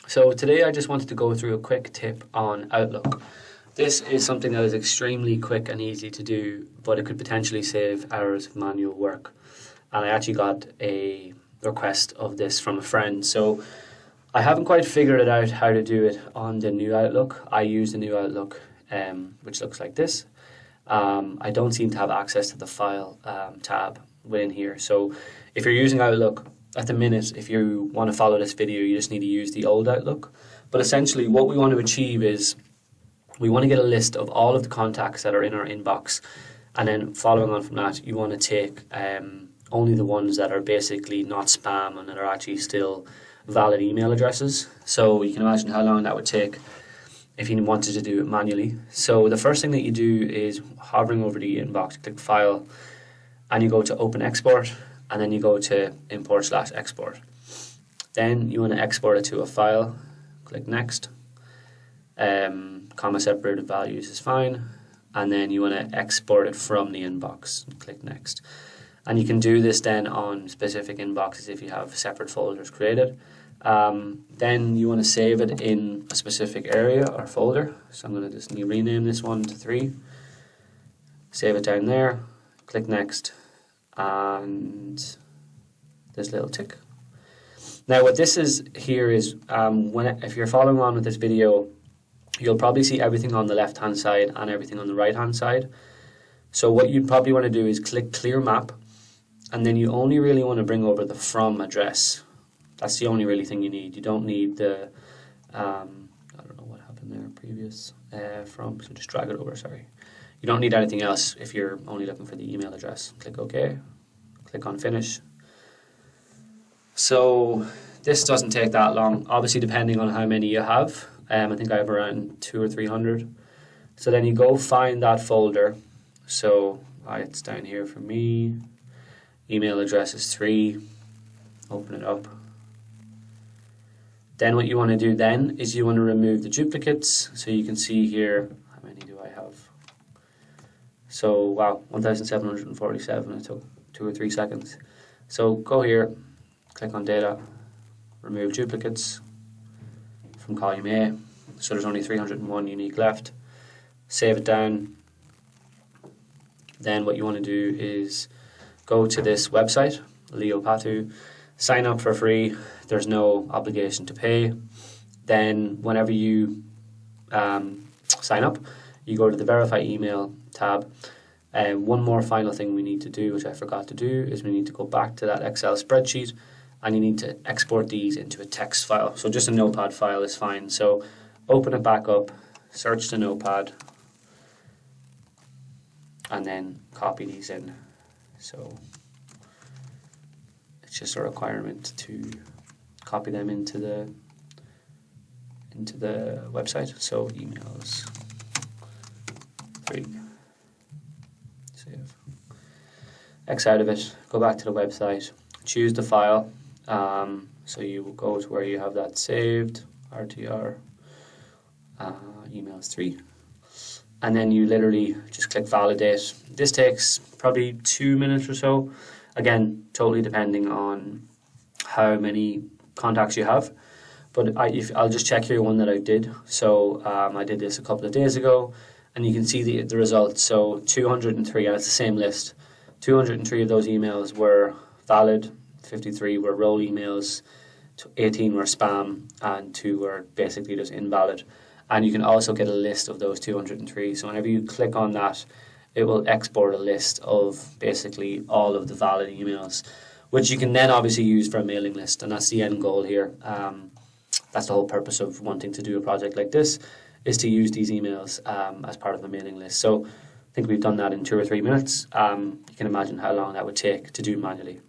So today I just wanted to go through a quick tip on Outlook. This is something that is extremely quick and easy to do, but it could potentially save hours of manual work. And I actually got a request of this from a friend. So I haven't quite figured it out how to do it on the new Outlook. I use the new Outlook, which looks like this. I don't seem to have access to the file tab within here. So if you're using Outlook, at the minute, if you want to follow this video, you just need to use the old Outlook. But essentially what we want to achieve is we want to get a list of all of the contacts that are in our inbox, and then following on from that, you want to take only the ones that are basically not spam and that are actually still valid email addresses. So you can imagine how long that would take if you wanted to do it manually. So the first thing that you do is hovering over the inbox, click File, and you go to Open Export, and then you go to Import/Export. Then you want to export it to a file, click Next. Comma separated values is fine, and then you want to export it from the inbox, click Next. And you can do this then on specific inboxes if you have separate folders created. Then you want to save it in a specific area or folder. So I'm going to just rename this one to 3. Save it down there, click Next, and this little tick. Now what this is here is if you're following on with this video, you'll probably see everything on the left hand side and everything on the right hand side. So what you probably want to do is click Clear Map, and then you only really want to bring over the from address. That's the only really thing you need. You don't need the I don't know what happened there previous from, so just drag it over, sorry. You don't need anything else if you're only looking for the email address. Click OK, click on Finish. So this doesn't take that long, obviously depending on how many you have. I think I have around 200 or 300. So then you go find that folder. So it's down here for me. Email address is 3. Open it up. Then what you want to do then is you want to remove the duplicates. So you can see here, how many do I have? So wow, 1,747. It took 2 or 3 seconds. So go here, click on Data, remove duplicates from column A. So there's only 301 unique left. Save it down. Then what you want to do is go to this website, Leo Patu, sign up for free. There's no obligation to pay. Then whenever you sign up, you go to the Verify Email tab. One more final thing we need to do, which I forgot to do, is we need to go back to that Excel spreadsheet, and you need to export these into a text file. So just a notepad file is fine. So open it back up, search the notepad, and then copy these in. So it's just a requirement to copy them into the website. So emails 3, save, X out of it, go back to the website, choose the file. So you will go to where you have that saved, RTR, emails 3, and then you literally just click validate. This takes probably 2 minutes or so. Again, totally depending on how many contacts you have. But I'll just check here one that I did. So I did this a couple of days ago, and you can see the results. So 203, and it's the same list. 203 of those emails were valid, 53 were role emails, 18 were spam, and 2 were basically just invalid. And you can also get a list of those 203. So whenever you click on that, it will export a list of basically all of the valid emails, which you can then obviously use for a mailing list. And that's the end goal here. That's the whole purpose of wanting to do a project like this, is to use these emails as part of a mailing list. So I think we've done that in 2 or 3 minutes. You can imagine how long that would take to do manually.